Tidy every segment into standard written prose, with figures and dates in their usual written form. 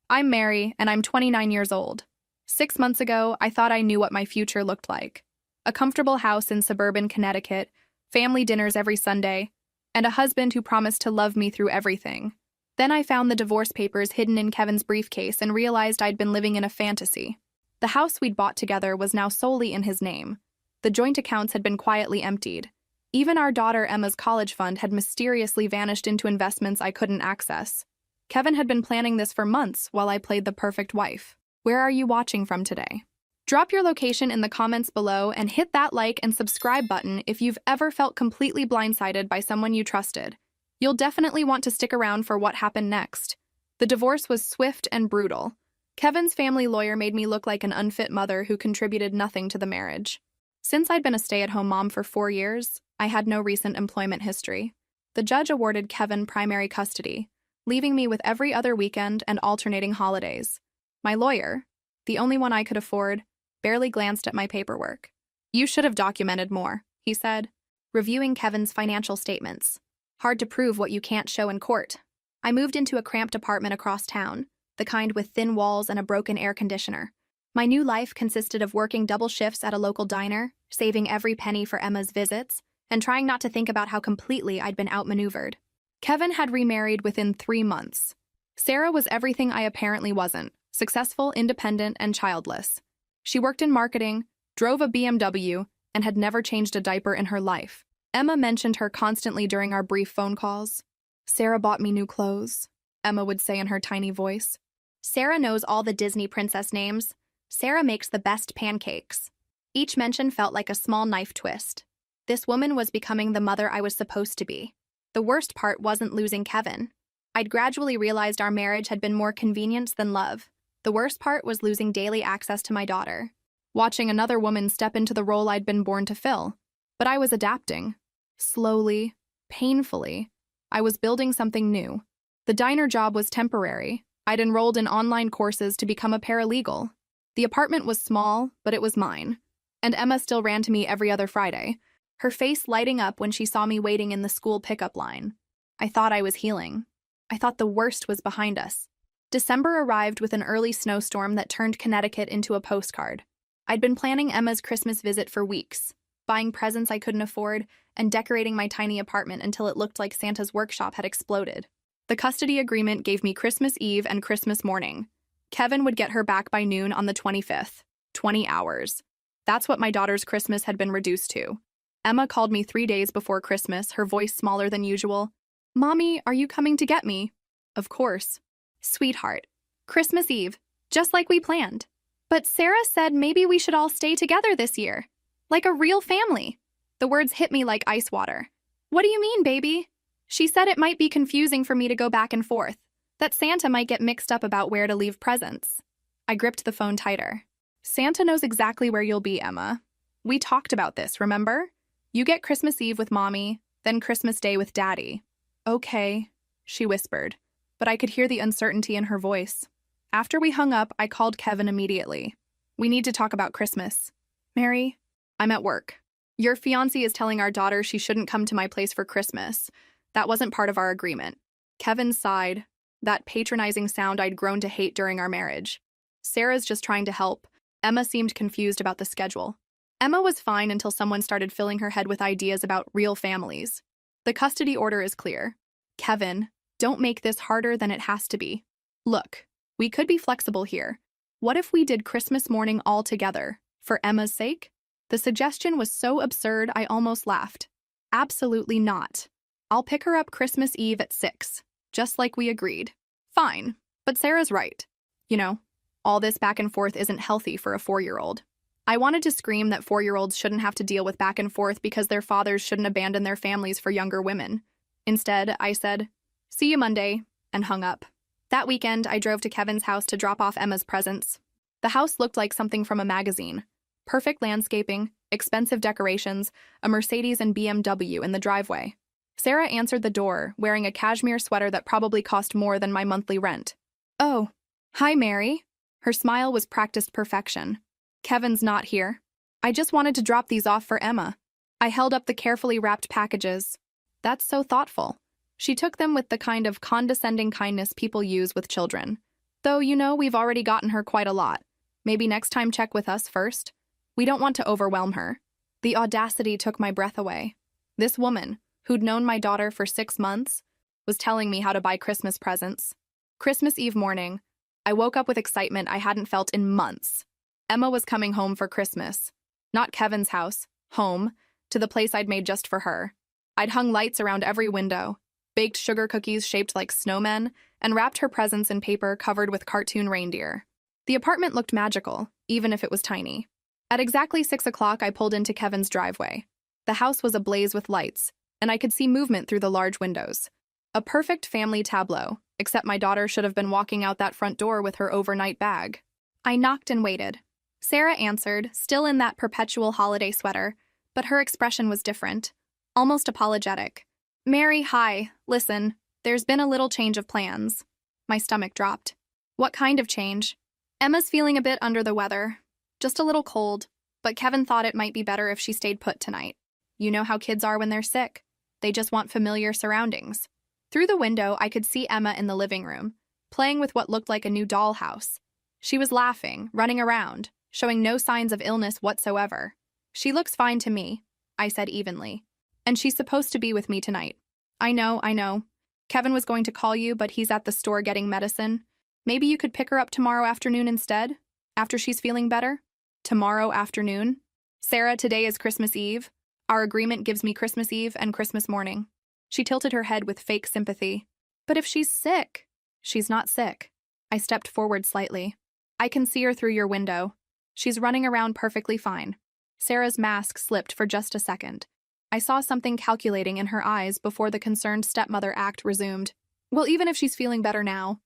I'm Mary, and I'm 29 years old. 6 months ago, I thought I knew what my future looked like. A comfortable house in suburban Connecticut, family dinners every Sunday, and a husband who promised to love me through everything. Then I found the divorce papers hidden in Kevin's briefcase and realized I'd been living in a fantasy. The house we'd bought together was now solely in his name. The joint accounts had been quietly emptied. Even our daughter Emma's college fund had mysteriously vanished into investments I couldn't access. Kevin had been planning this for months while I played the perfect wife. Where are you watching from today? Drop your location in the comments below and hit that like and subscribe button if you've ever felt completely blindsided by someone you trusted. You'll definitely want to stick around for what happened next. The divorce was swift and brutal. Kevin's family lawyer made me look like an unfit mother who contributed nothing to the marriage. Since I'd been a stay-at-home mom for 4 years, I had no recent employment history. The judge awarded Kevin primary custody, leaving me with every other weekend and alternating holidays. My lawyer, the only one I could afford, barely glanced at my paperwork. "You should have documented more," he said, reviewing Kevin's financial statements. "Hard to prove what you can't show in court." I moved into a cramped apartment across town, the kind with thin walls and a broken air conditioner. My new life consisted of working double shifts at a local diner, saving every penny for Emma's visits, and trying not to think about how completely I'd been outmaneuvered. Kevin had remarried within 3 months. Sarah was everything I apparently wasn't: successful, independent, and childless. She worked in marketing, drove a BMW, and had never changed a diaper in her life. Emma mentioned her constantly during our brief phone calls. "Sarah bought me new clothes," Emma would say in her tiny voice. "Sarah knows all the Disney princess names. Sarah makes the best pancakes." Each mention felt like a small knife twist. This woman was becoming the mother I was supposed to be. The worst part wasn't losing Kevin. I'd gradually realized our marriage had been more convenience than love. The worst part was losing daily access to my daughter, watching another woman step into the role I'd been born to fill. But I was adapting. Slowly, painfully, I was building something new. The diner job was temporary. I'd enrolled in online courses to become a paralegal. The apartment was small, but it was mine. And Emma still ran to me every other Friday, her face lighting up when she saw me waiting in the school pickup line. I thought I was healing. I thought the worst was behind us. December arrived with an early snowstorm that turned Connecticut into a postcard. I'd been planning Emma's Christmas visit for weeks, buying presents I couldn't afford, and decorating my tiny apartment until it looked like Santa's workshop had exploded. The custody agreement gave me Christmas Eve and Christmas morning. Kevin would get her back by noon on the 25th. 20 hours. That's what my daughter's Christmas had been reduced to. Emma called me 3 days before Christmas, her voice smaller than usual. "Mommy, are you coming to get me?" "Of course." "Sweetheart, Christmas Eve, just like we planned. But Sarah said maybe we should all stay together this year. Like a real family." The words hit me like ice water. "What do you mean, baby?" She said it might be confusing for me to go back and forth, that Santa might get mixed up about where to leave presents. I gripped the phone tighter. "Santa knows exactly where you'll be, Emma. We talked about this, remember? You get Christmas Eve with Mommy, then Christmas Day with Daddy." "Okay," she whispered, but I could hear the uncertainty in her voice. After we hung up, I called Kevin immediately. "We need to talk about Christmas." "Mary, I'm at work. Your fiancé is telling our daughter she shouldn't come to my place for Christmas. That wasn't part of our agreement." Kevin sighed, that patronizing sound I'd grown to hate during our marriage. "Sarah's just trying to help." Emma seemed confused about the schedule. Emma was fine until someone started filling her head with ideas about real families. "The custody order is clear. Kevin, don't make this harder than it has to be. Look, we could be flexible here. What if we did Christmas morning all together, for Emma's sake?" The suggestion was so absurd I almost laughed. "Absolutely not. I'll pick her up Christmas Eve at 6, just like we agreed." "Fine, but Sarah's right. You know, all this back and forth isn't healthy for a 4-year-old. I wanted to scream that 4-year-olds shouldn't have to deal with back and forth because their fathers shouldn't abandon their families for younger women. Instead, I said, "See you Monday," and hung up. That weekend, I drove to Kevin's house to drop off Emma's presents. The house looked like something from a magazine. Perfect landscaping, expensive decorations, a Mercedes and BMW in the driveway. Sarah answered the door, wearing a cashmere sweater that probably cost more than my monthly rent. "Oh, hi, Mary." Her smile was practiced perfection. "Kevin's not here. I just wanted to drop these off for Emma." I held up the carefully wrapped packages. "That's so thoughtful." She took them with the kind of condescending kindness people use with children. Though, we've already gotten her quite a lot. Maybe next time check with us first. We don't want to overwhelm her. The audacity took my breath away. This woman, who'd known my daughter for 6 months, was telling me how to buy Christmas presents. Christmas Eve morning, I woke up with excitement I hadn't felt in months. Emma was coming home for Christmas. Not Kevin's house, home, to the place I'd made just for her. I'd hung lights around every window, baked sugar cookies shaped like snowmen, and wrapped her presents in paper covered with cartoon reindeer. The apartment looked magical, even if it was tiny. At exactly 6 o'clock, I pulled into Kevin's driveway. The house was ablaze with lights, and I could see movement through the large windows. A perfect family tableau, except my daughter should have been walking out that front door with her overnight bag. I knocked and waited. Sarah answered, still in that perpetual holiday sweater, but her expression was different, almost apologetic. "Mary, hi. Listen, there's been a little change of plans." My stomach dropped. "What kind of change?" "Emma's feeling a bit under the weather. Just a little cold, but Kevin thought it might be better if she stayed put tonight. You know how kids are when they're sick. They just want familiar surroundings." Through the window, I could see Emma in the living room, playing with what looked like a new dollhouse. She was laughing, running around, showing no signs of illness whatsoever. "She looks fine to me," I said evenly. "And she's supposed to be with me tonight." I know. Kevin was going to call you, but he's at the store getting medicine. Maybe you could pick her up tomorrow afternoon instead, after she's feeling better?" "Tomorrow afternoon?" "Sarah, today is Christmas Eve. Our agreement gives me Christmas Eve and Christmas morning." She tilted her head with fake sympathy. "But if she's sick?" "She's not sick." I stepped forward slightly. "I can see her through your window. She's running around perfectly fine." Sarah's mask slipped for just a second. I saw something calculating in her eyes before the concerned stepmother act resumed. "Well, even if she's feeling better now,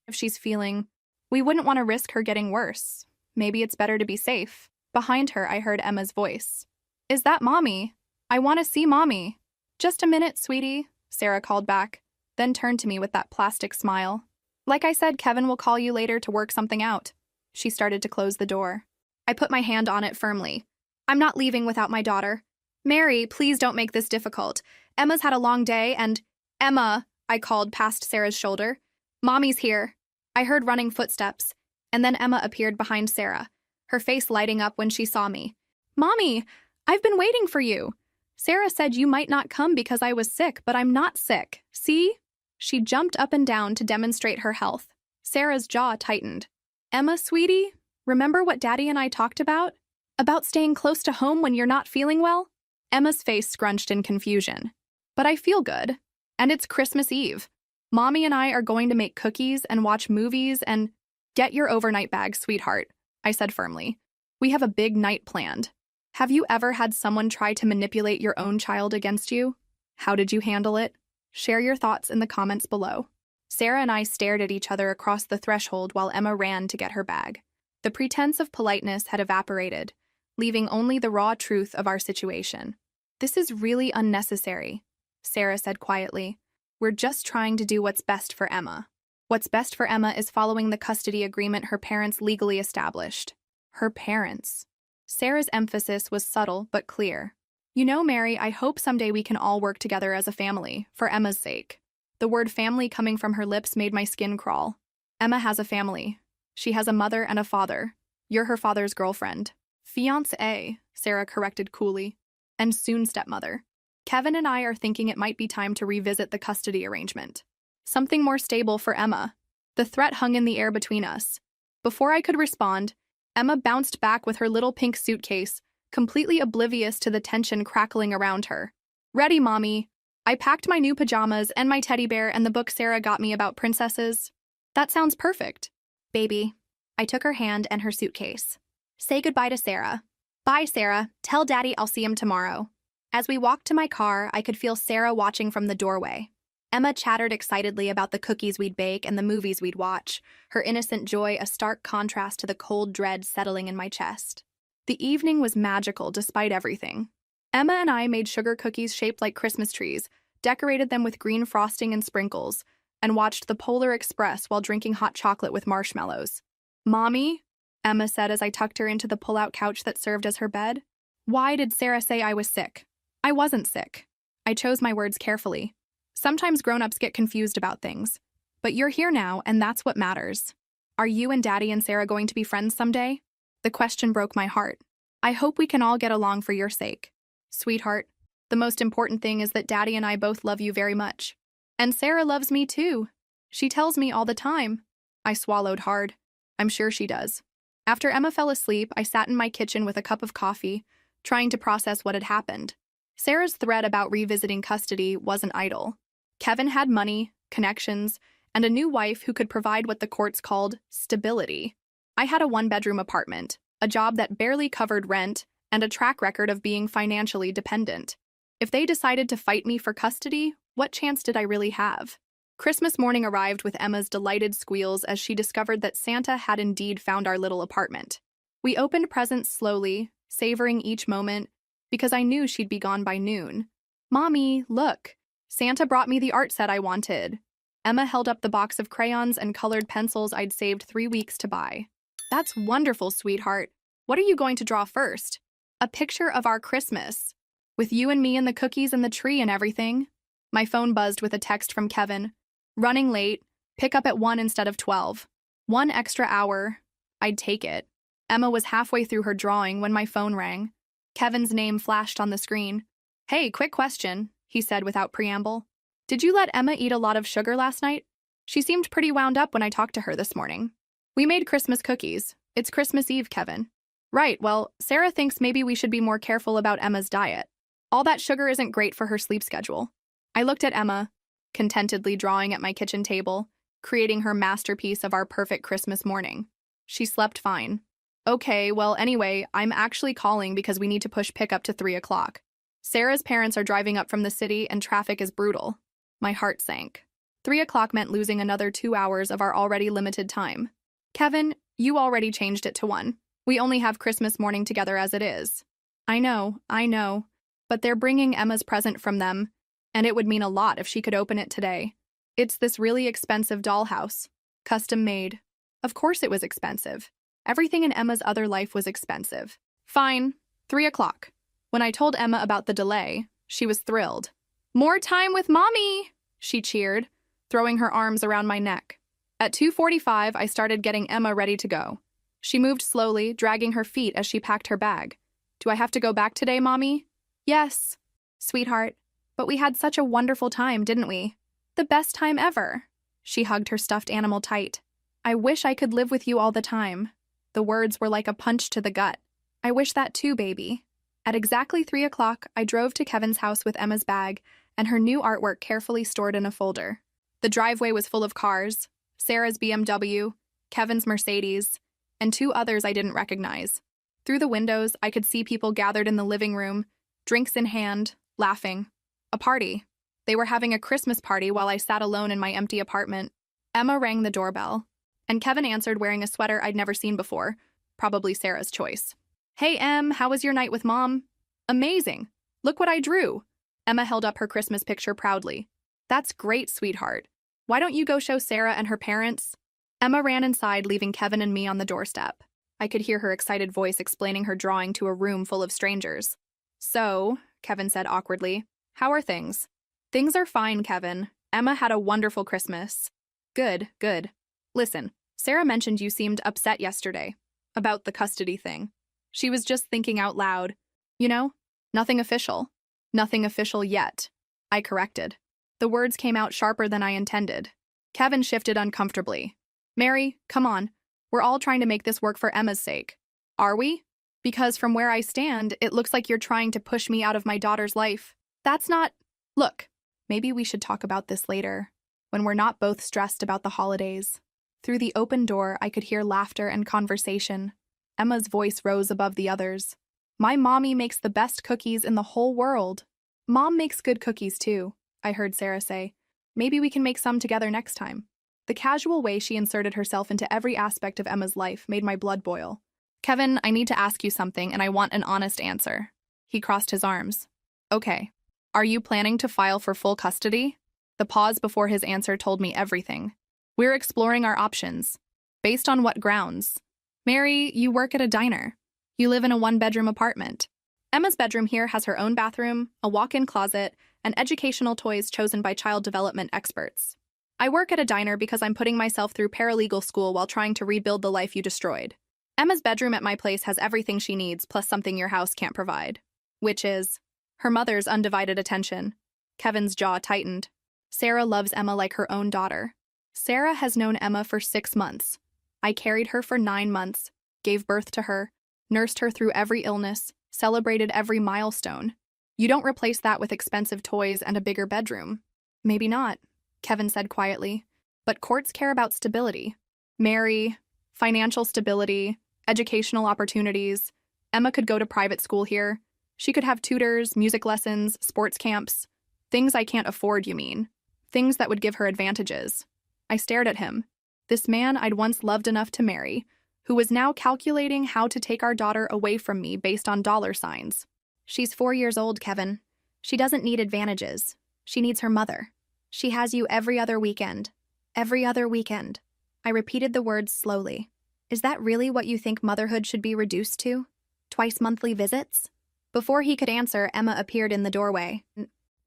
we wouldn't want to risk her getting worse. Maybe it's better to be safe." Behind her, I heard Emma's voice. "Is that Mommy? I want to see Mommy." "Just a minute, sweetie," Sarah called back, then turned to me with that plastic smile. "Like I said, Kevin will call you later to work something out." She started to close the door. I put my hand on it firmly. "I'm not leaving without my daughter. Mary, please don't make this difficult. Emma's had a long day and—" "Emma," I called past Sarah's shoulder. "Mommy's here." I heard running footsteps, and then Emma appeared behind Sarah, her face lighting up when she saw me. "Mommy, I've been waiting for you. Sarah said you might not come because I was sick, but I'm not sick. See?" She jumped up and down to demonstrate her health. Sarah's jaw tightened. "Emma, sweetie, remember what Daddy and I talked about? About staying close to home when you're not feeling well?" Emma's face scrunched in confusion. "But I feel good. And it's Christmas Eve. Mommy and I are going to make cookies and watch movies and—" "Get your overnight bag, sweetheart," I said firmly. "We have a big night planned. Have you ever had someone try to manipulate your own child against you? How did you handle it? Share your thoughts in the comments below." Sarah and I stared at each other across the threshold while Emma ran to get her bag. The pretense of politeness had evaporated, leaving only the raw truth of our situation. "This is really unnecessary," Sarah said quietly. "We're just trying to do what's best for Emma." What's best for Emma is following the custody agreement her parents legally established. Her parents. Sarah's emphasis was subtle but clear. "You know, Mary, I hope someday we can all work together as a family, for Emma's sake." The word family coming from her lips made my skin crawl. "Emma has a family. She has a mother and a father. You're her father's girlfriend." "Fiancée," Sarah corrected coolly. "And soon stepmother. Kevin and I are thinking it might be time to revisit the custody arrangement. Something more stable for Emma." The threat hung in the air between us. Before I could respond, Emma bounced back with her little pink suitcase, completely oblivious to the tension crackling around her. "Ready, Mommy." I packed my new pajamas and my teddy bear and the book Sarah got me about princesses. "That sounds perfect." "Baby." I took her hand and her suitcase. "Say goodbye to Sarah." "Bye, Sarah. Tell Daddy I'll see him tomorrow." As we walked to my car, I could feel Sarah watching from the doorway. Emma chattered excitedly about the cookies we'd bake and the movies we'd watch, her innocent joy a stark contrast to the cold dread settling in my chest. The evening was magical despite everything. Emma and I made sugar cookies shaped like Christmas trees, decorated them with green frosting and sprinkles, and watched the Polar Express while drinking hot chocolate with marshmallows. "Mommy," Emma said as I tucked her into the pull-out couch that served as her bed. "Why did Sarah say I was sick?" "I wasn't sick." I chose my words carefully. Sometimes grown-ups get confused about things. But you're here now, and that's what matters. Are you and Daddy and Sarah going to be friends someday? The question broke my heart. I hope we can all get along for your sake. Sweetheart, the most important thing is that Daddy and I both love you very much. And Sarah loves me too. She tells me all the time. I swallowed hard. I'm sure she does. After Emma fell asleep, I sat in my kitchen with a cup of coffee, trying to process what had happened. Sarah's threat about revisiting custody wasn't idle. Kevin had money, connections, and a new wife who could provide what the courts called stability. I had a one-bedroom apartment, a job that barely covered rent, and a track record of being financially dependent. If they decided to fight me for custody, what chance did I really have? Christmas morning arrived with Emma's delighted squeals as she discovered that Santa had indeed found our little apartment. We opened presents slowly, savoring each moment, because I knew she'd be gone by noon. Mommy, look! Santa brought me the art set I wanted. Emma held up the box of crayons and colored pencils I'd saved 3 weeks to buy. That's wonderful, sweetheart. What are you going to draw first? A picture of our Christmas. With you and me and the cookies and the tree and everything. My phone buzzed with a text from Kevin. Running late. Pick up at 1 instead of 12. 1 extra hour. I'd take it. Emma was halfway through her drawing when my phone rang. Kevin's name flashed on the screen. Hey, quick question, he said without preamble. Did you let Emma eat a lot of sugar last night? She seemed pretty wound up when I talked to her this morning. We made Christmas cookies. It's Christmas Eve, Kevin. Right, well, Sarah thinks maybe we should be more careful about Emma's diet. All that sugar isn't great for her sleep schedule. I looked at Emma, contentedly drawing at my kitchen table, creating her masterpiece of our perfect Christmas morning. She slept fine. Okay, well, anyway, I'm actually calling because we need to push pickup to 3 o'clock. Sarah's parents are driving up from the city and traffic is brutal. My heart sank. 3 o'clock meant losing another 2 hours of our already limited time. Kevin, you already changed it to 1. We only have Christmas morning together as it is. I know, but they're bringing Emma's present from them, and it would mean a lot if she could open it today. It's this really expensive dollhouse, custom made. Of course it was expensive. Everything in Emma's other life was expensive. Fine, 3 o'clock. When I told Emma about the delay, she was thrilled. More time with Mommy, she cheered, throwing her arms around my neck. At 2:45, I started getting Emma ready to go. She moved slowly, dragging her feet as she packed her bag. Do I have to go back today, Mommy? Yes, sweetheart, but we had such a wonderful time, didn't we? The best time ever. She hugged her stuffed animal tight. I wish I could live with you all the time. The words were like a punch to the gut. I wish that too, baby. At exactly 3 o'clock, I drove to Kevin's house with Emma's bag and her new artwork carefully stored in a folder. The driveway was full of cars, Sarah's BMW, Kevin's Mercedes, and 2 others I didn't recognize. Through the windows, I could see people gathered in the living room, drinks in hand, laughing. A party. They were having a Christmas party while I sat alone in my empty apartment. Emma rang the doorbell, and Kevin answered wearing a sweater I'd never seen before, probably Sarah's choice. Hey, Em, how was your night with Mom? Amazing. Look what I drew. Emma held up her Christmas picture proudly. That's great, sweetheart. Why don't you go show Sarah and her parents? Emma ran inside, leaving Kevin and me on the doorstep. I could hear her excited voice explaining her drawing to a room full of strangers. So, Kevin said awkwardly, how are things? Things are fine, Kevin. Emma had a wonderful Christmas. Good. Listen, Sarah mentioned you seemed upset yesterday about the custody thing. She was just thinking out loud. You know, nothing official. Nothing official yet. I corrected. The words came out sharper than I intended. Kevin shifted uncomfortably. Mary, come on. We're all trying to make this work for Emma's sake. Are we? Because from where I stand, it looks like you're trying to push me out of my daughter's life. That's not... Look, maybe we should talk about this later, when we're not both stressed about the holidays. Through the open door, I could hear laughter and conversation. Emma's voice rose above the others. My mommy makes the best cookies in the whole world. Mom makes good cookies too, I heard Sarah say. Maybe we can make some together next time. The casual way she inserted herself into every aspect of Emma's life made my blood boil. Kevin, I need to ask you something and I want an honest answer. He crossed his arms. Okay. Are you planning to file for full custody? The pause before his answer told me everything. We're exploring our options. Based on what grounds? Mary, you work at a diner. You live in a one-bedroom apartment. Emma's bedroom here has her own bathroom, a walk-in closet, and educational toys chosen by child development experts. I work at a diner because I'm putting myself through paralegal school while trying to rebuild the life you destroyed. Emma's bedroom at my place has everything she needs, plus something your house can't provide. Which is her mother's undivided attention. Kevin's jaw tightened. Sarah loves Emma like her own daughter. Sarah has known Emma for 6 months. I carried her for 9 months, gave birth to her, nursed her through every illness, celebrated every milestone. You don't replace that with expensive toys and a bigger bedroom. Maybe not, Kevin said quietly. But courts care about stability. Mary, financial stability, educational opportunities. Emma could go to private school here. She could have tutors, music lessons, sports camps. Things I can't afford, you mean. Things that would give her advantages. I stared at him. This man I'd once loved enough to marry, who was now calculating how to take our daughter away from me based on dollar signs. She's 4 years old, Kevin. She doesn't need advantages. She needs her mother. She has you every other weekend. Every other weekend. I repeated the words slowly. Is that really what you think motherhood should be reduced to? Twice monthly visits? Before he could answer, Emma appeared in the doorway.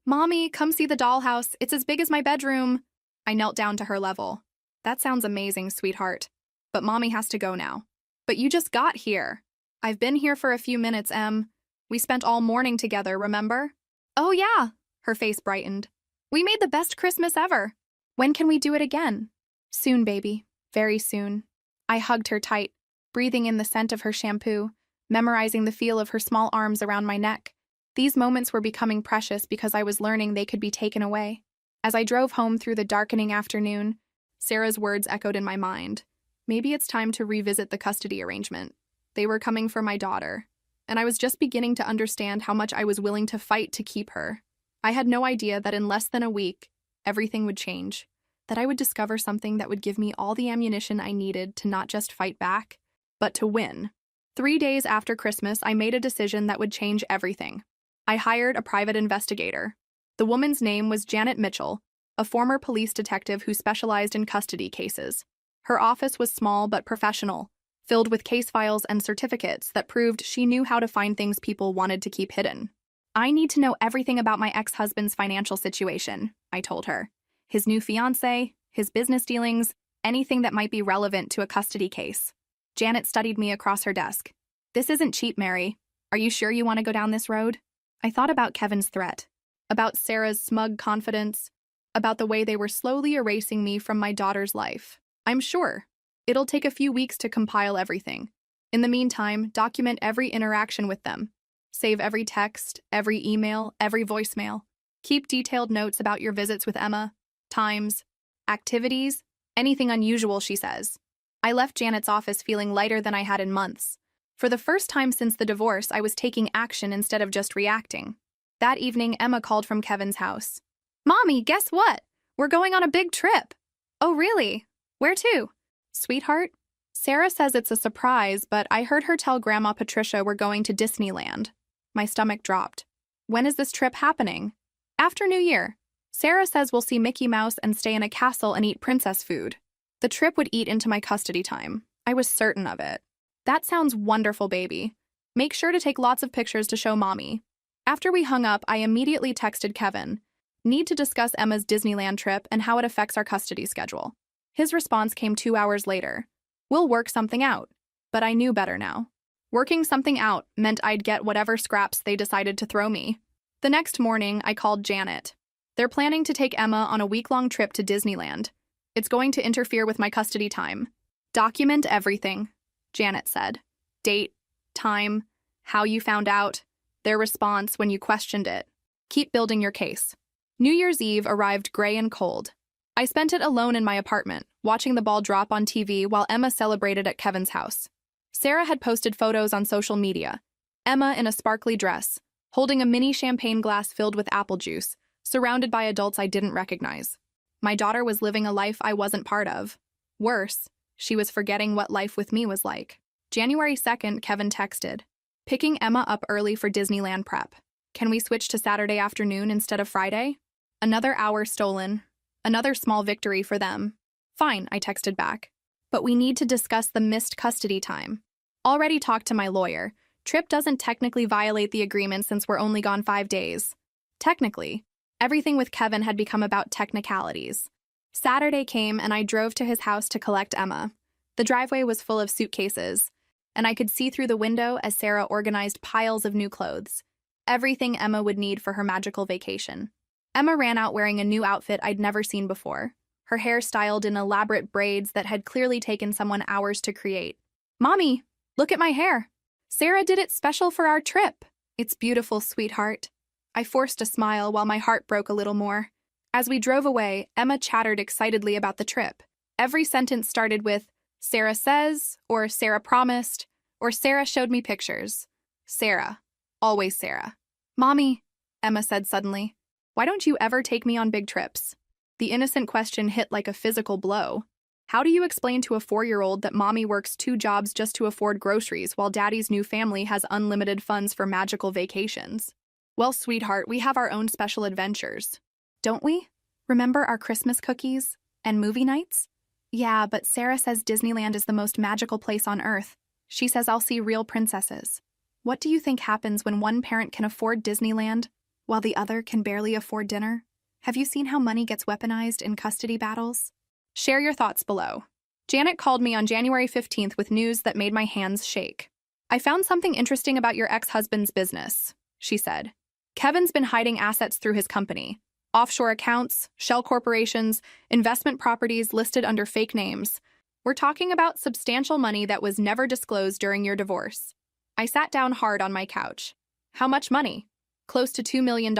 Mommy, come see the dollhouse. It's as big as my bedroom. I knelt down to her level. That sounds amazing, sweetheart. But Mommy has to go now. But you just got here. I've been here for a few minutes, Em. We spent all morning together, remember? Oh yeah, her face brightened. We made the best Christmas ever. When can we do it again? Soon, baby. Very soon. I hugged her tight, breathing in the scent of her shampoo, memorizing the feel of her small arms around my neck. These moments were becoming precious because I was learning they could be taken away. As I drove home through the darkening afternoon, Sarah's words echoed in my mind. Maybe it's time to revisit the custody arrangement. They were coming for my daughter, and I was just beginning to understand how much I was willing to fight to keep her. I had no idea that in less than a week, everything would change, that I would discover something that would give me all the ammunition I needed to not just fight back, but to win. 3 days after Christmas, I made a decision that would change everything. I hired a private investigator. The woman's name was Janet Mitchell, a former police detective who specialized in custody cases. Her office was small but professional, filled with case files and certificates that proved she knew how to find things people wanted to keep hidden. I need to know everything about my ex-husband's financial situation, I told her. His new fiancé, his business dealings, anything that might be relevant to a custody case. Janet studied me across her desk. This isn't cheap, Mary. Are you sure you want to go down this road? I thought about Kevin's threat, about Sarah's smug confidence, about the way they were slowly erasing me from my daughter's life. I'm sure. It'll take a few weeks to compile everything. In the meantime, document every interaction with them. Save every text, every email, every voicemail. Keep detailed notes about your visits with Emma, times, activities, anything unusual, she says. I left Janet's office feeling lighter than I had in months. For the first time since the divorce, I was taking action instead of just reacting. That evening, Emma called from Kevin's house. Mommy, guess what? We're going on a big trip. Oh, really? Where to? Sweetheart? Sarah says it's a surprise, but I heard her tell Grandma Patricia we're going to Disneyland. My stomach dropped. When is this trip happening? After New Year. Sarah says we'll see Mickey Mouse and stay in a castle and eat princess food. The trip would eat into my custody time. I was certain of it. That sounds wonderful, baby. Make sure to take lots of pictures to show Mommy. After we hung up, I immediately texted Kevin. Need to discuss Emma's Disneyland trip and how it affects our custody schedule. His response came 2 hours later. We'll work something out. But I knew better now. Working something out meant I'd get whatever scraps they decided to throw me. The next morning, I called Janet. They're planning to take Emma on a week-long trip to Disneyland. It's going to interfere with my custody time. Document everything, Janet said. Date, time, how you found out, their response when you questioned it. Keep building your case. New Year's Eve arrived gray and cold. I spent it alone in my apartment, watching the ball drop on TV while Emma celebrated at Kevin's house. Sarah had posted photos on social media. Emma in a sparkly dress, holding a mini champagne glass filled with apple juice, surrounded by adults I didn't recognize. My daughter was living a life I wasn't part of. Worse, she was forgetting what life with me was like. January 2nd, Kevin texted, picking Emma up early for Disneyland prep. Can we switch to Saturday afternoon instead of Friday? Another hour stolen. Another small victory for them. Fine, I texted back. But we need to discuss the missed custody time. Already talked to my lawyer. Trip doesn't technically violate the agreement since we're only gone 5 days. Technically, everything with Kevin had become about technicalities. Saturday came and I drove to his house to collect Emma. The driveway was full of suitcases, and I could see through the window as Sarah organized piles of new clothes, everything Emma would need for her magical vacation. Emma ran out wearing a new outfit I'd never seen before, her hair styled in elaborate braids that had clearly taken someone hours to create. "Mommy, look at my hair. Sarah did it special for our trip." "It's beautiful, sweetheart." I forced a smile while my heart broke a little more. As we drove away, Emma chattered excitedly about the trip. Every sentence started with, "Sarah says," or "Sarah promised," or "Sarah showed me pictures." Sarah. Always Sarah. "Mommy," Emma said suddenly, "why don't you ever take me on big trips?" The innocent question hit like a physical blow. How do you explain to a 4-year-old that mommy works 2 jobs just to afford groceries while daddy's new family has unlimited funds for magical vacations? "Well, sweetheart, we have our own special adventures. Don't we? Remember our Christmas cookies and movie nights?" "Yeah, but Sarah says Disneyland is the most magical place on Earth. She says I'll see real princesses." What do you think happens when one parent can afford Disneyland while the other can barely afford dinner? Have you seen how money gets weaponized in custody battles? Share your thoughts below. Janet called me on January 15th with news that made my hands shake. "I found something interesting about your ex-husband's business," she said. "Kevin's been hiding assets through his company. Offshore accounts, shell corporations, investment properties listed under fake names. We're talking about substantial money that was never disclosed during your divorce." I sat down hard on my couch. How much money? Close to $2 million.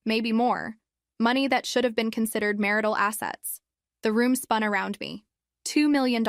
Maybe more. Money that should have been considered marital assets. The room spun around me. $2 million.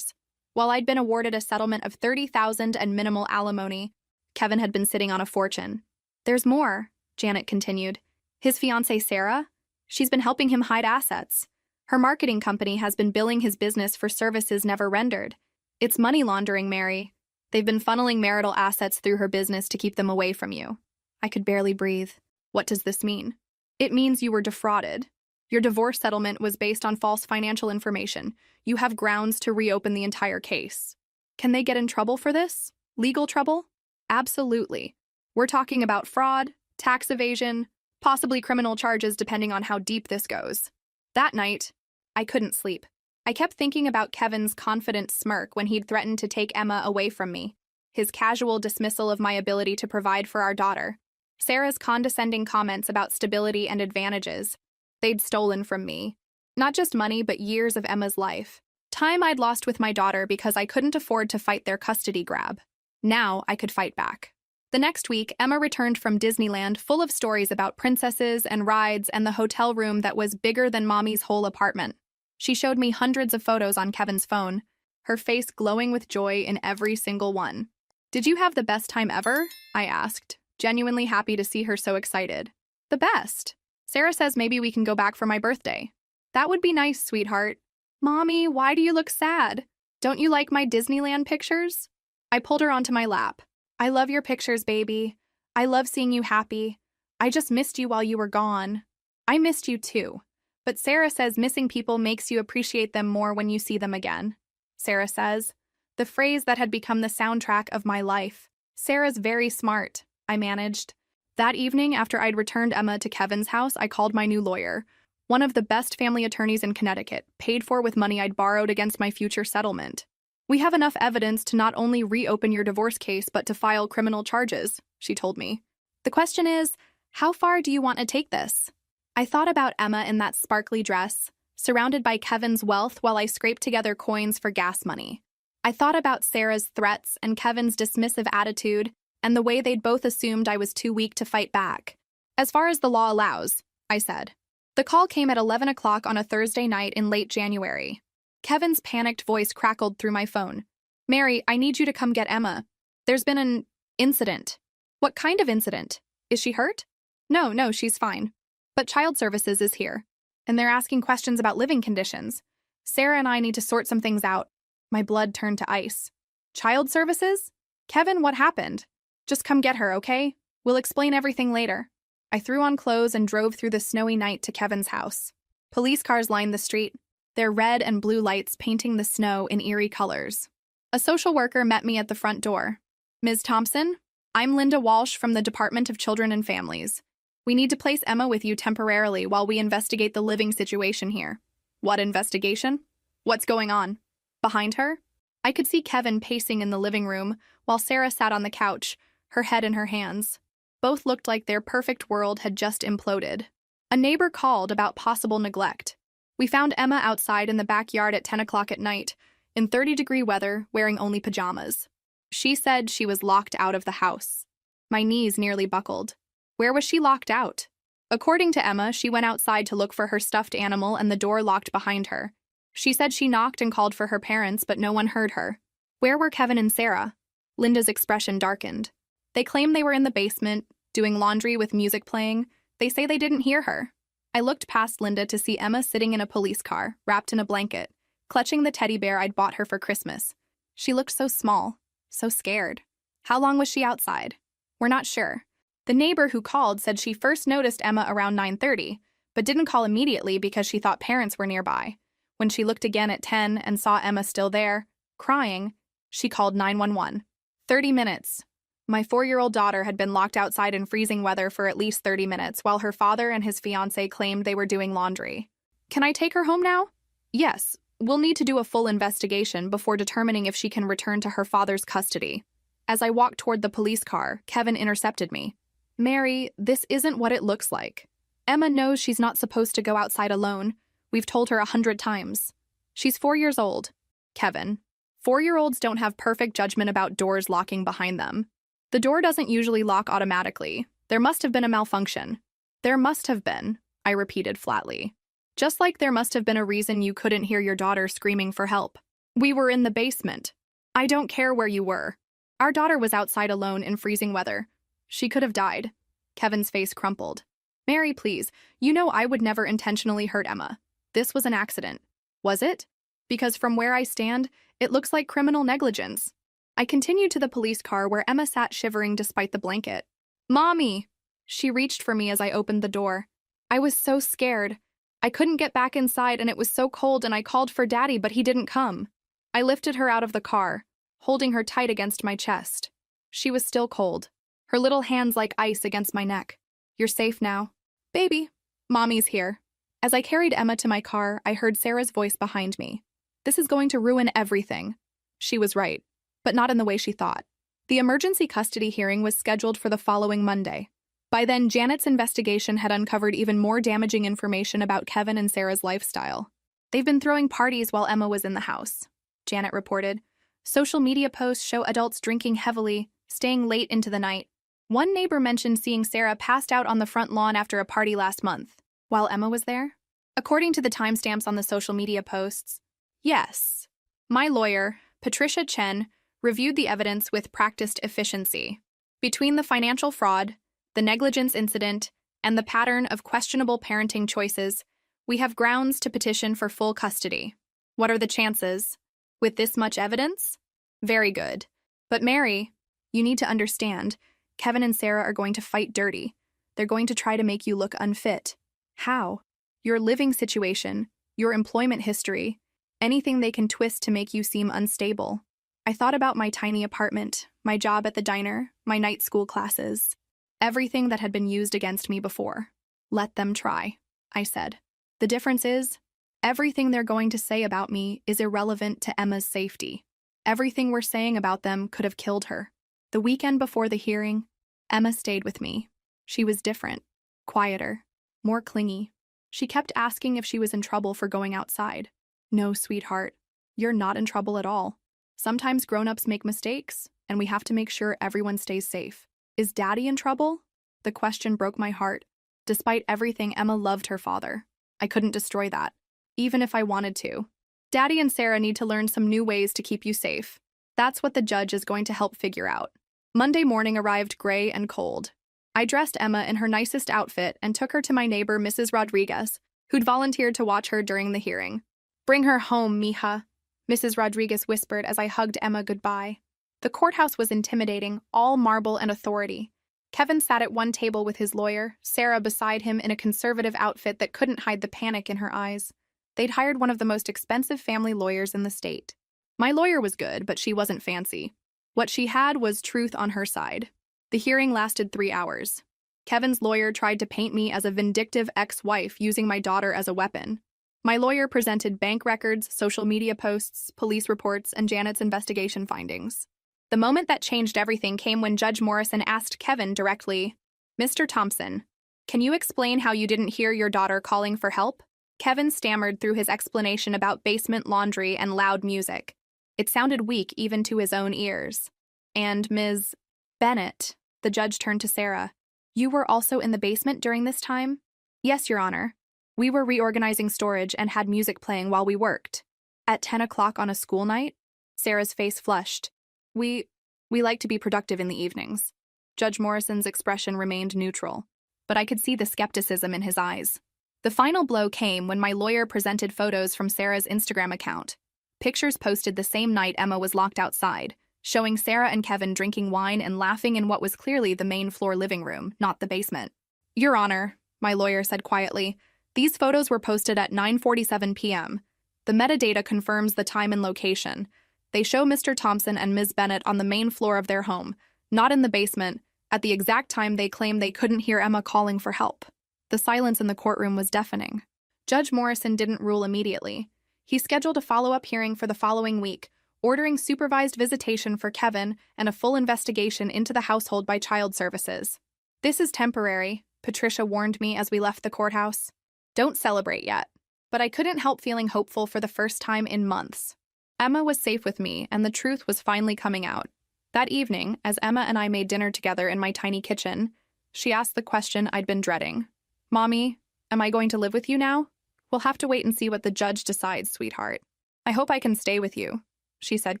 While I'd been awarded a settlement of $30,000 and minimal alimony, Kevin had been sitting on a fortune. "There's more," Janet continued. "His fiancée, Sarah? She's been helping him hide assets. Her marketing company has been billing his business for services never rendered. It's money laundering, Mary. They've been funneling marital assets through her business to keep them away from you." I could barely breathe. What does this mean? "It means you were defrauded. Your divorce settlement was based on false financial information. You have grounds to reopen the entire case." Can they get in trouble for this? Legal trouble? Absolutely. We're talking about fraud, tax evasion, possibly criminal charges depending on how deep this goes. That night, I couldn't sleep. I kept thinking about Kevin's confident smirk when he'd threatened to take Emma away from me, his casual dismissal of my ability to provide for our daughter, Sarah's condescending comments about stability and advantages they'd stolen from me. Not just money, but years of Emma's life. Time I'd lost with my daughter because I couldn't afford to fight their custody grab. Now I could fight back. The next week, Emma returned from Disneyland full of stories about princesses and rides and the hotel room that was bigger than Mommy's whole apartment. She showed me hundreds of photos on Kevin's phone, her face glowing with joy in every single one. "Did you have the best time ever?" I asked, genuinely happy to see her so excited. "The best. Sarah says maybe we can go back for my birthday." "That would be nice, sweetheart." "Mommy, why do you look sad? Don't you like my Disneyland pictures?" I pulled her onto my lap. "I love your pictures, baby. I love seeing you happy. I just missed you while you were gone." "I missed you too. But Sarah says missing people makes you appreciate them more when you see them again." Sarah says. The phrase that had become the soundtrack of my life. "Sarah's very smart," I managed. That evening, after I'd returned Emma to Kevin's house, I called my new lawyer, one of the best family attorneys in Connecticut, paid for with money I'd borrowed against my future settlement. "We have enough evidence to not only reopen your divorce case, but to file criminal charges," she told me. "The question is, how far do you want to take this?" I thought about Emma in that sparkly dress, surrounded by Kevin's wealth while I scraped together coins for gas money. I thought about Sarah's threats and Kevin's dismissive attitude and the way they'd both assumed I was too weak to fight back. "As far as the law allows," I said. The call came at 11 o'clock on a Thursday night in late January. Kevin's panicked voice crackled through my phone. "Mary, I need you to come get Emma. There's been an incident." "What kind of incident? Is she hurt?" No, she's fine. But Child Services is here, and they're asking questions about living conditions. Sarah and I need to sort some things out." My blood turned to ice. "Child Services? Kevin, what happened? Just come get her, okay? We'll explain everything later." I threw on clothes and drove through the snowy night to Kevin's house. Police cars lined the street, their red and blue lights painting the snow in eerie colors. A social worker met me at the front door. "Ms. Thompson, I'm Linda Walsh from the Department of Children and Families. We need to place Emma with you temporarily while we investigate the living situation here." What investigation? What's going on? Behind her, I could see Kevin pacing in the living room while Sarah sat on the couch, her head in her hands. Both looked like their perfect world had just imploded. A neighbor called about possible neglect. We found Emma outside in the backyard at 10 o'clock at night, in 30-degree weather, wearing only pajamas. She said she was locked out of the house. My knees nearly buckled. Where was she locked out? According to Emma, she went outside to look for her stuffed animal and the door locked behind her. She said she knocked and called for her parents, but no one heard her. Where were Kevin and Sarah? Linda's expression darkened. They claim they were in the basement, doing laundry with music playing. They say they didn't hear her. I looked past Linda to see Emma sitting in a police car, wrapped in a blanket, clutching the teddy bear I'd bought her for Christmas. She looked so small, so scared. How long was she outside? We're not sure. The neighbor who called said she first noticed Emma around 9:30, but didn't call immediately because she thought parents were nearby. When she looked again at 10 and saw Emma still there, crying, she called 911. 30 minutes. My 4-year-old daughter had been locked outside in freezing weather for at least 30 minutes while her father and his fiancée claimed they were doing laundry. Can I take her home now? Yes. We'll need to do a full investigation before determining if she can return to her father's custody. As I walked toward the police car, Kevin intercepted me. Mary, this isn't what it looks like. Emma knows she's not supposed to go outside alone. We've told her 100 times. She's 4 years old. Kevin, 4-year-olds don't have perfect judgment about doors locking behind them. The door doesn't usually lock automatically. There must have been a malfunction. There must have been, I repeated flatly. Just like there must have been a reason you couldn't hear your daughter screaming for help. We were in the basement. I don't care where you were. Our daughter was outside alone in freezing weather. She could have died. Kevin's face crumpled. Mary, please, you know I would never intentionally hurt Emma. This was an accident. Was it? Because from where I stand, it looks like criminal negligence. I continued to the police car where Emma sat shivering despite the blanket. Mommy! She reached for me as I opened the door. I was so scared. I couldn't get back inside and it was so cold and I called for Daddy, but he didn't come. I lifted her out of the car, holding her tight against my chest. She was still cold, her little hands like ice against my neck. You're safe now. Baby, Mommy's here. As I carried Emma to my car, I heard Sarah's voice behind me. This is going to ruin everything. She was right, but not in the way she thought. The emergency custody hearing was scheduled for the following Monday. By then, Janet's investigation had uncovered even more damaging information about Kevin and Sarah's lifestyle. They've been throwing parties while Emma was in the house, Janet reported. Social media posts show adults drinking heavily, staying late into the night. One neighbor mentioned seeing Sarah passed out on the front lawn after a party last month, while Emma was there. According to the timestamps on the social media posts, yes. My lawyer, Patricia Chen, reviewed the evidence with practiced efficiency. Between the financial fraud, the negligence incident, and the pattern of questionable parenting choices, we have grounds to petition for full custody. What are the chances? With this much evidence? Very good. But Mary, you need to understand, Kevin and Sarah are going to fight dirty. They're going to try to make you look unfit. How? Your living situation, your employment history, anything they can twist to make you seem unstable. I thought about my tiny apartment, my job at the diner, my night school classes. Everything that had been used against me before. Let them try, I said. The difference is, everything they're going to say about me is irrelevant to Emma's safety. Everything we're saying about them could have killed her. The weekend before the hearing, Emma stayed with me. She was different, quieter, more clingy. She kept asking if she was in trouble for going outside. No, sweetheart, you're not in trouble at all. Sometimes grown-ups make mistakes, and we have to make sure everyone stays safe. Is Daddy in trouble? The question broke my heart. Despite everything, Emma loved her father. I couldn't destroy that, even if I wanted to. Daddy and Sarah need to learn some new ways to keep you safe. That's what the judge is going to help figure out. Monday morning arrived gray and cold. I dressed Emma in her nicest outfit and took her to my neighbor, Mrs. Rodriguez, who'd volunteered to watch her during the hearing. Bring her home, mija, Mrs. Rodriguez whispered as I hugged Emma goodbye. The courthouse was intimidating, all marble and authority. Kevin sat at one table with his lawyer, Sarah beside him in a conservative outfit that couldn't hide the panic in her eyes. They'd hired one of the most expensive family lawyers in the state. My lawyer was good, but she wasn't fancy. What she had was truth on her side. The hearing lasted 3 hours. Kevin's lawyer tried to paint me as a vindictive ex-wife using my daughter as a weapon. My lawyer presented bank records, social media posts, police reports, and Janet's investigation findings. The moment that changed everything came when Judge Morrison asked Kevin directly, "Mr. Thompson, can you explain how you didn't hear your daughter calling for help?" Kevin stammered through his explanation about basement laundry and loud music. It sounded weak even to his own ears. "And Ms. Bennett," the judge turned to Sarah, "you were also in the basement during this time?" "Yes, Your Honor. We were reorganizing storage and had music playing while we worked." "At 10 o'clock on a school night?" Sarah's face flushed. We like to be productive in the evenings." Judge Morrison's expression remained neutral, but I could see the skepticism in his eyes. The final blow came when my lawyer presented photos from Sarah's Instagram account. Pictures posted the same night Emma was locked outside, showing Sarah and Kevin drinking wine and laughing in what was clearly the main floor living room, not the basement. "Your Honor," my lawyer said quietly, "these photos were posted at 9:47 p.m. The metadata confirms the time and location. They show Mr. Thompson and Ms. Bennett on the main floor of their home, not in the basement, at the exact time they claim they couldn't hear Emma calling for help." The silence in the courtroom was deafening. Judge Morrison didn't rule immediately. He scheduled a follow-up hearing for the following week, ordering supervised visitation for Kevin and a full investigation into the household by Child Services. "This is temporary," Patricia warned me as we left the courthouse. "Don't celebrate yet." But I couldn't help feeling hopeful for the first time in months. Emma was safe with me, and the truth was finally coming out. That evening, as Emma and I made dinner together in my tiny kitchen, she asked the question I'd been dreading. "Mommy, am I going to live with you now?" "We'll have to wait and see what the judge decides, sweetheart." "I hope I can stay with you," she said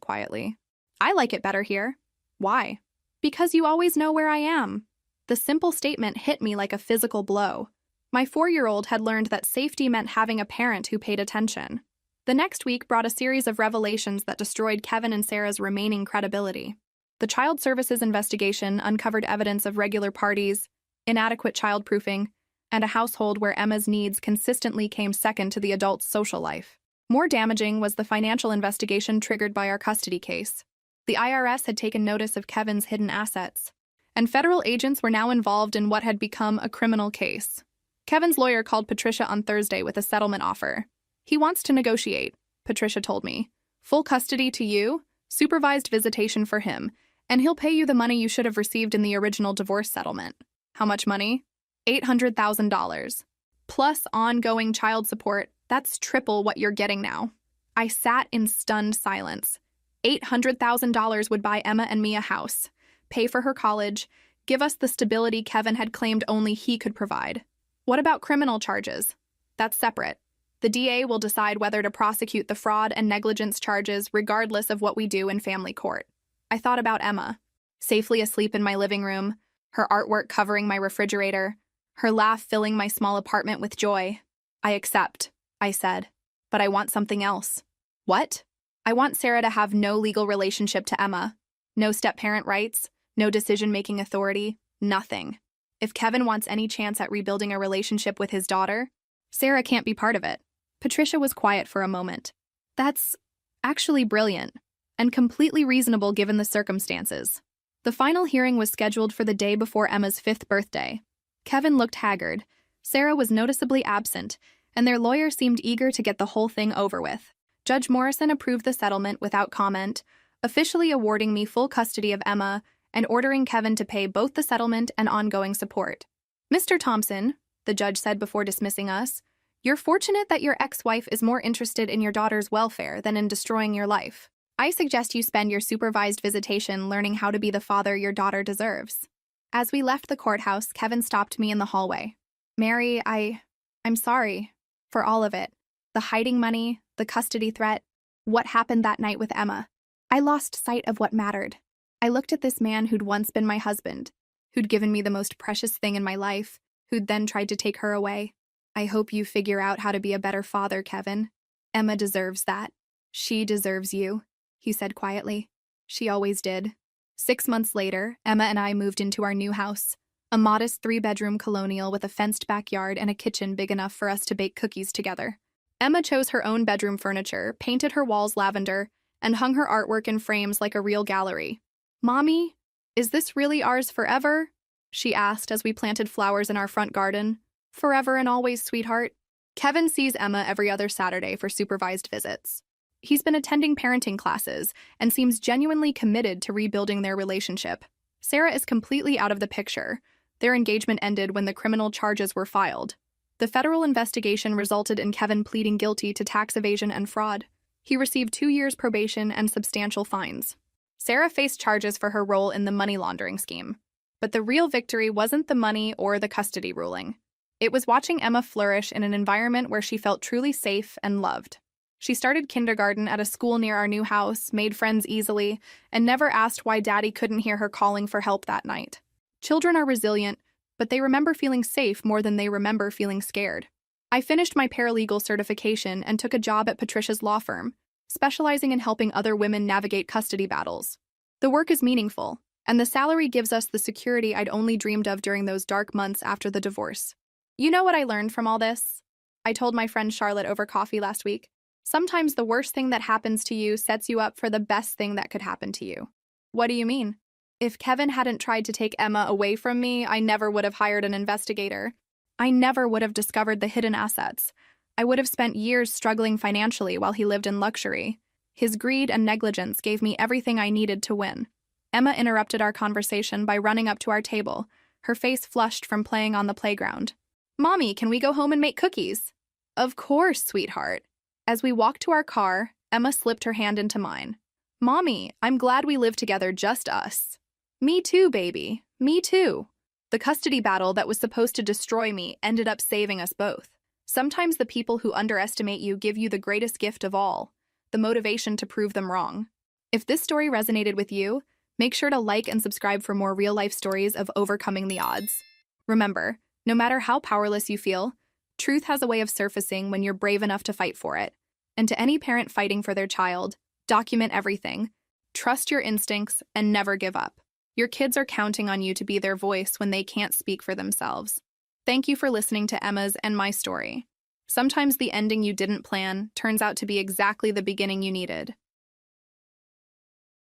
quietly. "I like it better here." "Why?" "Because you always know where I am." The simple statement hit me like a physical blow. My 4-year-old had learned that safety meant having a parent who paid attention. The next week brought a series of revelations that destroyed Kevin and Sarah's remaining credibility. The Child Services investigation uncovered evidence of regular parties, inadequate childproofing, and a household where Emma's needs consistently came second to the adult's social life. More damaging was the financial investigation triggered by our custody case. The IRS had taken notice of Kevin's hidden assets, and federal agents were now involved in what had become a criminal case. Kevin's lawyer called Patricia on Thursday with a settlement offer. "He wants to negotiate," Patricia told me. "Full custody to you, supervised visitation for him, and he'll pay you the money you should have received in the original divorce settlement." "How much money?" $800,000. Plus ongoing child support. That's triple what you're getting now. I sat in stunned silence. $800,000 would buy Emma and me a house, pay for her college, give us the stability Kevin had claimed only he could provide. What about criminal charges? That's separate. The DA will decide whether to prosecute the fraud and negligence charges regardless of what we do in family court. I thought about Emma, safely asleep in my living room, her artwork covering my refrigerator, her laugh filling my small apartment with joy. "I accept," I said, "but I want something else." "What?" "I want Sarah to have no legal relationship to Emma. No step-parent rights, no decision-making authority, nothing. If Kevin wants any chance at rebuilding a relationship with his daughter, Sarah can't be part of it." Patricia was quiet for a moment. "That's actually brilliant, and completely reasonable given the circumstances." The final hearing was scheduled for the day before Emma's 5th birthday. Kevin looked haggard, Sarah was noticeably absent, and their lawyer seemed eager to get the whole thing over with. Judge Morrison approved the settlement without comment, officially awarding me full custody of Emma and ordering Kevin to pay both the settlement and ongoing support. "Mr. Thompson," the judge said before dismissing us, "you're fortunate that your ex-wife is more interested in your daughter's welfare than in destroying your life. I suggest you spend your supervised visitation learning how to be the father your daughter deserves." As we left the courthouse, Kevin stopped me in the hallway. "Mary, I'm sorry for all of it. The hiding money, the custody threat, what happened that night with Emma. I lost sight of what mattered. I looked at this man who'd once been my husband, who'd given me the most precious thing in my life, who'd then tried to take her away. I hope you figure out how to be a better father, Kevin. Emma deserves that. She deserves you," he said quietly. She always did. 6 months later, Emma and I moved into our new house, a modest 3-bedroom colonial with a fenced backyard and a kitchen big enough for us to bake cookies together. Emma chose her own bedroom furniture, painted her walls lavender, and hung her artwork in frames like a real gallery. "Mommy, is this really ours forever?" she asked as we planted flowers in our front garden. "Forever and always, sweetheart. Kevin sees Emma every other Saturday for supervised visits. He's been attending parenting classes and seems genuinely committed to rebuilding their relationship. Sarah is completely out of the picture. Their engagement ended when the criminal charges were filed. The federal investigation resulted in Kevin pleading guilty to tax evasion and fraud. He received 2 years probation and substantial fines. Sarah faced charges for her role in the money laundering scheme. But the real victory wasn't the money or the custody ruling. It was watching Emma flourish in an environment where she felt truly safe and loved. She started kindergarten at a school near our new house, made friends easily, and never asked why Daddy couldn't hear her calling for help that night. Children are resilient, but they remember feeling safe more than they remember feeling scared. I finished my paralegal certification and took a job at Patricia's law firm, specializing in helping other women navigate custody battles. The work is meaningful, and the salary gives us the security I'd only dreamed of during those dark months after the divorce. You know what I learned from all this? I told my friend Charlotte over coffee last week. Sometimes the worst thing that happens to you sets you up for the best thing that could happen to you. What do you mean? If Kevin hadn't tried to take Emma away from me, I never would have hired an investigator. I never would have discovered the hidden assets. I would have spent years struggling financially while he lived in luxury. His greed and negligence gave me everything I needed to win. Emma interrupted our conversation by running up to our table, her face flushed from playing on the playground. "Mommy, can we go home and make cookies?" "Of course, sweetheart." As we walked to our car, Emma slipped her hand into mine. "Mommy, I'm glad we live together, just us." "Me too, baby. Me too." The custody battle that was supposed to destroy me ended up saving us both. Sometimes the people who underestimate you give you the greatest gift of all, the motivation to prove them wrong. If this story resonated with you, make sure to like and subscribe for more real-life stories of overcoming the odds. Remember, no matter how powerless you feel, truth has a way of surfacing when you're brave enough to fight for it. And to any parent fighting for their child, document everything. Trust your instincts and never give up. Your kids are counting on you to be their voice when they can't speak for themselves. Thank you for listening to Emma's and my story. Sometimes the ending you didn't plan turns out to be exactly the beginning you needed.